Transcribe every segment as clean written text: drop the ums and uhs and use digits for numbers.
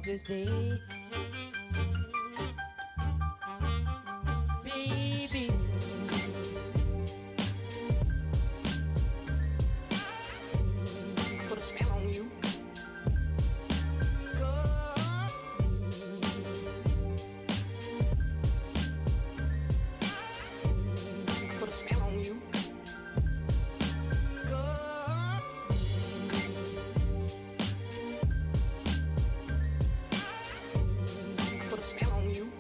want to stay. Baby, put a spell on you. Put a spell on you. Put a spell on you.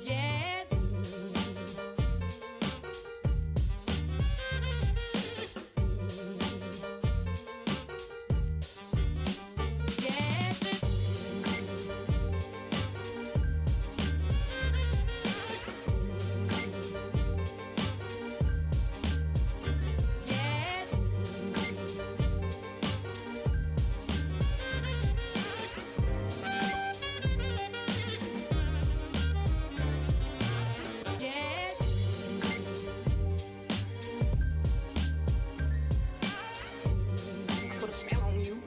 Yes. Yes. Yes. Yes. Put a spell on you.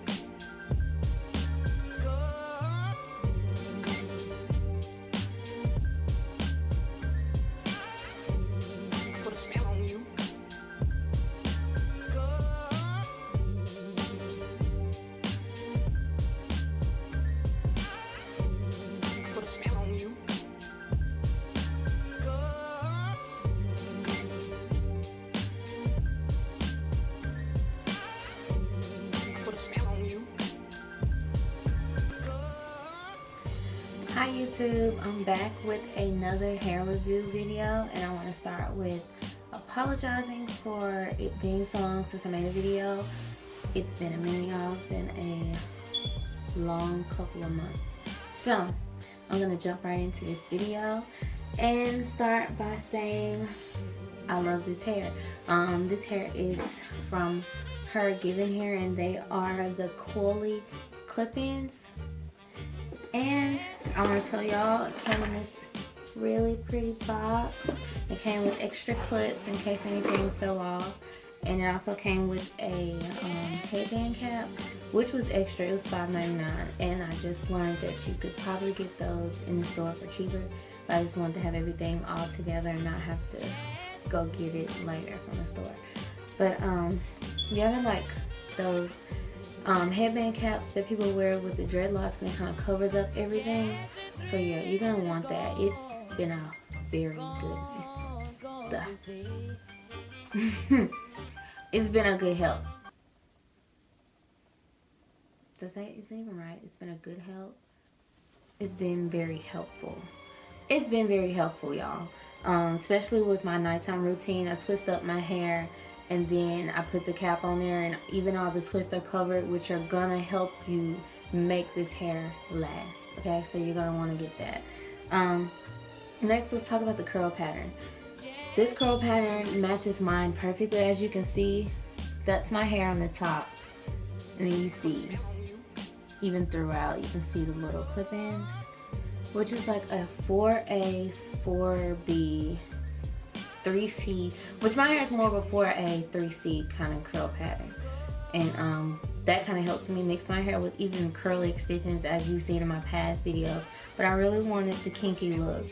Put a spell on you. Put a spell on you. Put a spell on you. Hi YouTube, I'm back with another hair review video, and I want to start with apologizing for it being so long since I made a video. It's been a minute, y'all. It's been a long couple of months. So I'm gonna jump right into this video and start by saying I love this hair. This hair is from HerGivenHair, and they are the Coily clip-ins. And I want to tell y'all, it came in this really pretty box. It came with extra clips in case anything fell off. And it also came with a headband cap, which was extra. It was $5.99. And I just learned that you could probably get those in the store for cheaper. But I just wanted to have everything all together and not have to go get it later from the store. But yeah, they're like those headband caps that people wear with the dreadlocks, and it kind of covers up everything. So yeah, you're gonna want that. It's been a very good, it's been a good help. Is it even right? It's been a good help. It's been very helpful. It's been very helpful, y'all. Especially with my nighttime routine. I twist up my hair and then I put the cap on there, and even all the twists are covered, which are gonna help you make this hair last. Okay, so you're gonna want to get that. Next, let's talk about the curl pattern. This curl pattern matches mine perfectly. As you can see, that's my hair on the top, and then you see even throughout, you can see the little clip-ins, which is like a 4A, 4B, 3C, which my hair is more of a 4A, 3C kind of curl pattern. And that kind of helps me mix my hair with even curly extensions, as you've seen in my past videos. But I really wanted the kinky look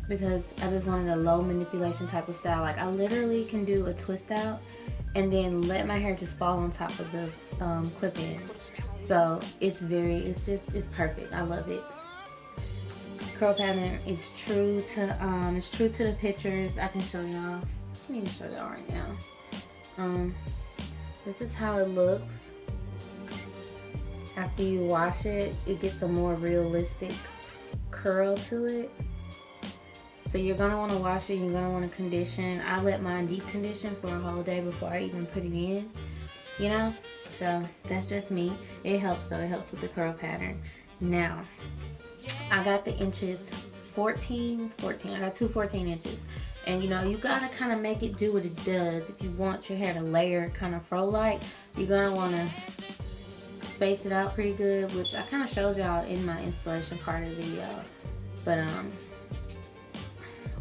because I just wanted a low manipulation type of style. Like, I literally can do a twist out and then let my hair just fall on top of the clip-in. So it's perfect. I love it. Curl pattern is true to the pictures. I can show y'all. I can even show y'all right now. This is how it looks. After you wash it, it gets a more realistic curl to it. So you're gonna want to wash it. You're gonna want to condition. I let mine deep condition for a whole day before I even put it in. You know, So that's just me. It helps though. It helps with the curl pattern. Now, I got the inches 14. I got two 14 inches. And you know, you gotta kind of make it do what it does. If you want your hair to layer kind of fro-like, you're gonna want to space it out pretty good, which I kind of showed y'all in my installation part of the video. But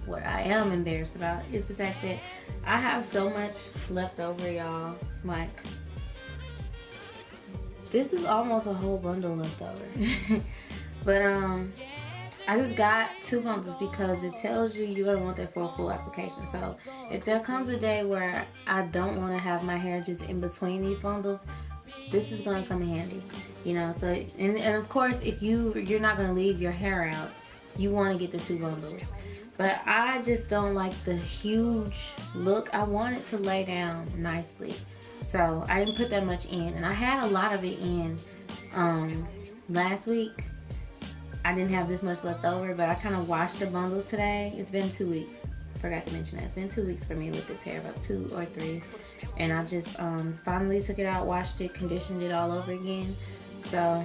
what I am embarrassed about is the fact that I have so much left over, y'all. Like, this is almost a whole bundle left over. But I just got two bundles because it tells you're gonna want that for a full application. So if there comes a day where I don't want to have my hair just in between these bundles, this is gonna come in handy, you know. So and of course, if you're not gonna leave your hair out, you want to get the two bundles. But I just don't like the huge look. I want it to lay down nicely, so I didn't put that much in, and I had a lot of it in last week. I didn't have this much left over, but I kind of washed the bundles today. It's been 2 weeks. Forgot to mention that. It's been 2 weeks for me with this hair, about 2 or 3. And I just finally took it out, washed it, conditioned it all over again. So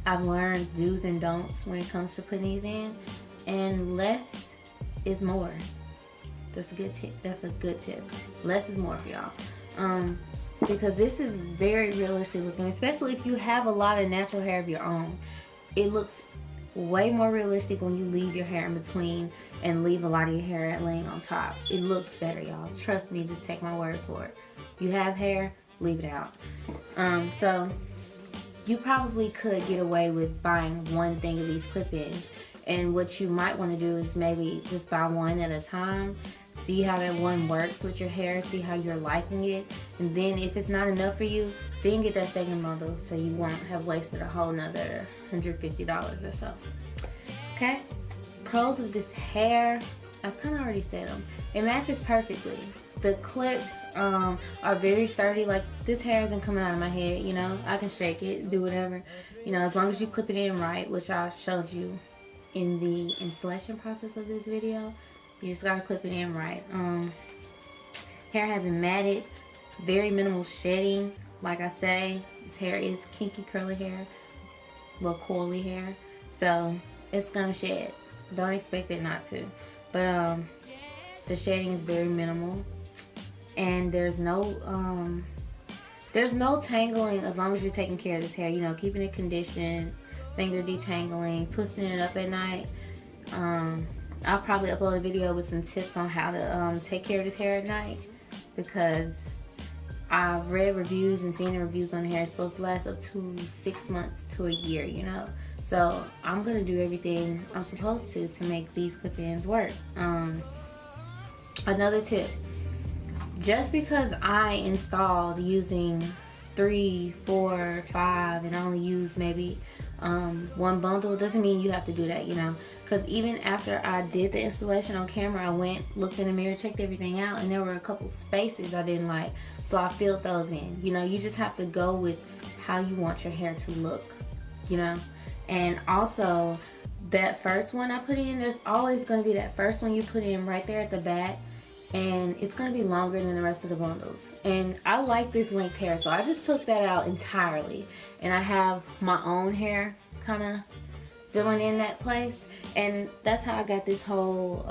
I've learned do's and don'ts when it comes to putting these in. And less is more. That's a good tip. That's a good tip. Less is more for y'all. Because this is very realistic looking, especially if you have a lot of natural hair of your own. It looks way more realistic when you leave your hair in between and leave a lot of your hair laying on top. It looks better, y'all. Trust me, just take my word for it. You have hair, leave it out. So you probably could get away with buying one thing of these clip-ins. And what you might want to do is maybe just buy one at a time. See how that one works with your hair, see how you're liking it, and then if it's not enough for you, then get that second bundle so you won't have wasted a whole nother $150 or so. Okay, pros of this hair, I've kind of already said them. It matches perfectly. The clips are very sturdy. Like, this hair isn't coming out of my head, you know. I can shake it, do whatever, you know, as long as you clip it in right, which I showed you in the installation process of this video. You just gotta clip it in right. Hair hasn't matted, very minimal shedding. Like I say, this hair is kinky curly hair, well, coily hair, so it's gonna shed. Don't expect it not to. But the shedding is very minimal, and there's no tangling as long as you're taking care of this hair. You know, keeping it conditioned, finger detangling, twisting it up at night. I'll probably upload a video with some tips on how to take care of this hair at night, because I've read reviews and seen the reviews on the hair. It's supposed to last up to 6 months to a year, you know. So I'm gonna do everything I'm supposed to make these clip-ins work. Another tip, just because I installed using 3, 4, 5 and I only use maybe one bundle, doesn't mean you have to do that, you know. Because even after I did the installation on camera, I went, looked in the mirror, checked everything out, and there were a couple spaces I didn't like, so I filled those in. You know, you just have to go with how you want your hair to look, you know. And also, that first one I put in, there's always going to be that first one you put in right there at the back, and it's going to be longer than the rest of the bundles. And I like this length hair, so I just took that out entirely, and I have my own hair kind of filling in that place. And that's how I got this whole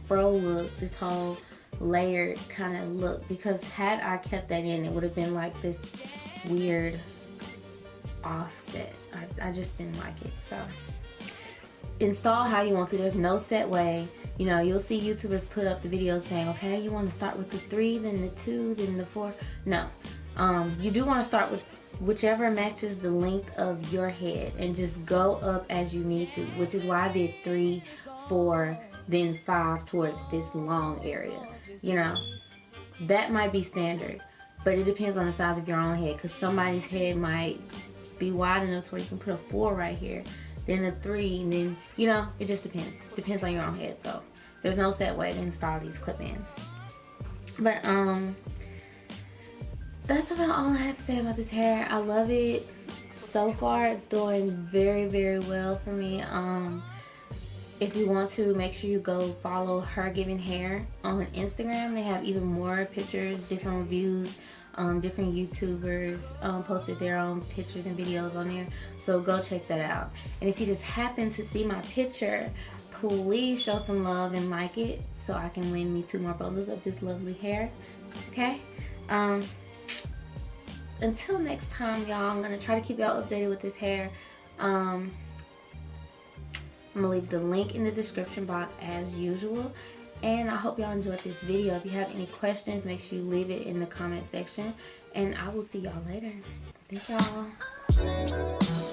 fro look, this whole layered kind of look, because had I kept that in, it would have been like this weird offset. I just didn't like it. So install how you want to. There's no set way. You know, you'll see YouTubers put up the videos saying, okay, you want to start with the 3, then the 2, then the 4. No, you do want to start with whichever matches the length of your head, and just go up as you need to, which is why I did 3, 4, then 5 towards this long area. You know, that might be standard, but it depends on the size of your own head, because somebody's head might be wide enough to where you can put a 4 right here, then a 3, and then, you know, it just depends on your own head. So there's no set way to install these clip-ins. But that's about all I have to say about this hair. I love it so far. It's doing very, very well for me. If you want to, make sure you go follow HerGivenHair on Instagram. They have even more pictures, different reviews, Different YouTubers posted their own pictures and videos on there, so go check that out. And if you just happen to see my picture, please show some love and like it so I can win me 2 more bundles of this lovely hair. Okay? Until next time, y'all, I'm gonna try to keep y'all updated with this hair. I'm gonna leave the link in the description box as usual. And I hope y'all enjoyed this video. If you have any questions, make sure you leave it in the comment section. And I will see y'all later. Thank y'all.